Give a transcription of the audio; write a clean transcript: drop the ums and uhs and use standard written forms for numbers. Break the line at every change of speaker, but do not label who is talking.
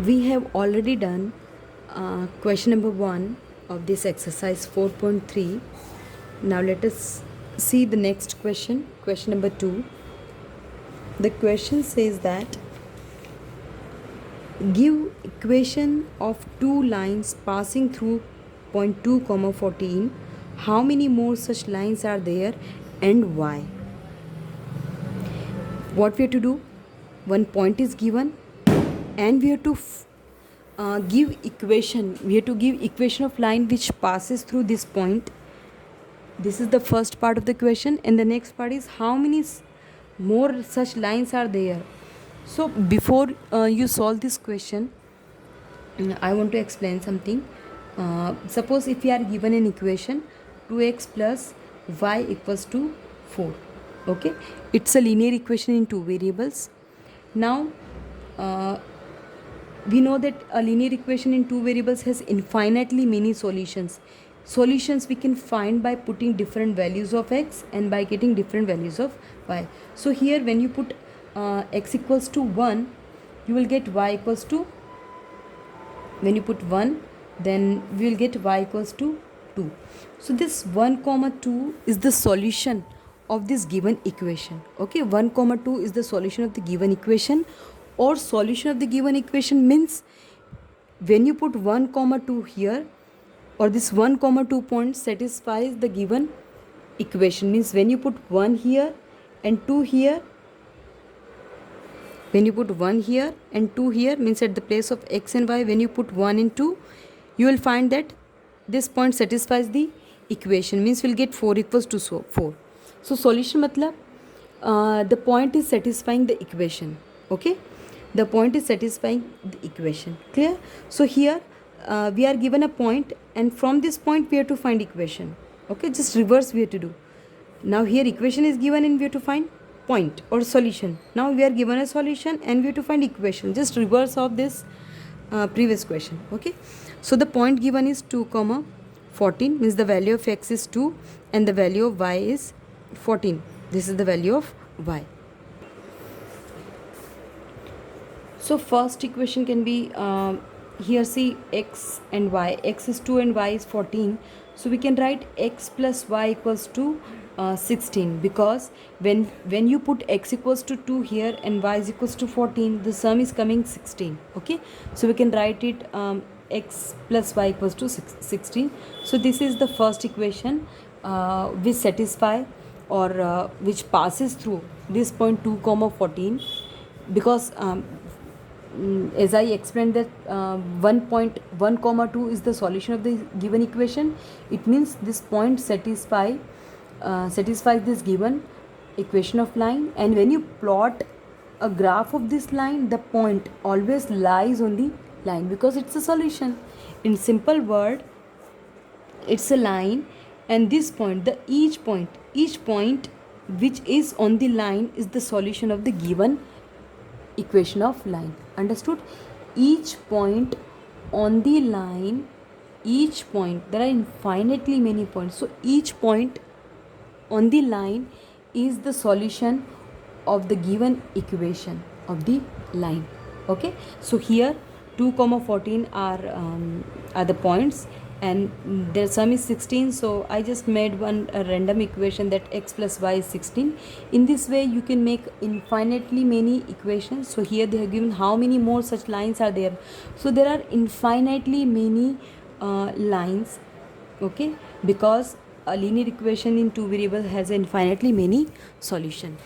We have already done question number 1 of this exercise 4.3. Now let us see the next question, question number 2. The question says that give equation of two lines passing through point 2 comma 14. How many more such lines are there and why? What we have to do? One point is given and we have to give equation. We have to give equation of line which passes through this point. This is the first part of the question, and the next part is how many more such lines are there. So before you solve this question, I want to explain something. Suppose if we are given an equation 2x plus y equals to 4. Okay, it's a linear equation in two variables. Now we know that a linear equation in two variables has infinitely many solutions. Solutions we can find by putting different values of x and by getting different values of y. So here when you put x equals to 1, you will get y equals to, when you put 1, then we will get y equals to 2. So this 1 comma 2 is the solution of this given equation. Okay, 1 comma 2 is the solution of the given equation, or solution of the given equation means when you put 1 comma 2 here, or this 1 comma 2 point satisfies the given equation, means when you put 1 here and 2 here, when you put 1 here and 2 here, means at the place of x and y, when you put 1 and 2, you will find that this point satisfies the equation, means we'll get 4 equals to 4. So solution matlab the point is satisfying the equation. Okay, the point is satisfying the equation. Clear? So here we are given a point, and from this point we have to find equation. Okay, just reverse we have to do. Now here equation is given and we have to find point or solution. Now we are given a solution and we have to find equation. Just reverse of this previous question. Okay, so the point given is 2 comma 14, means the value of x is 2 and the value of y is 14. This is the value of y. So first equation can be here, see x and y. X is 2 and y is 14. So we can write x plus y equals to 16, because when you put x equals to 2 here and y is equals to 14, the sum is coming 16. Okay, so we can write it x plus y equals to 16. So this is the first equation which satisfy or which passes through this point 2 comma 14, because as I explained that 1 comma 2 is the solution of the given equation. It means this point satisfies this given equation of line, and when you plot a graph of this line, the point always lies on the line because it's a solution. In simple word, it's a line, and this point, each point which is on the line is the solution of the given equation of line. Understood? Each point on the line, each point, there are infinitely many points, so each point on the line is the solution of the given equation of the line. Okay, so here 2 comma 14 are the points, and their sum is 16. So I just made a random equation that x plus y is 16. In this way you can make infinitely many equations. So here they have given how many more such lines are there. So there are infinitely many lines. Okay, because a linear equation in two variables has infinitely many solution.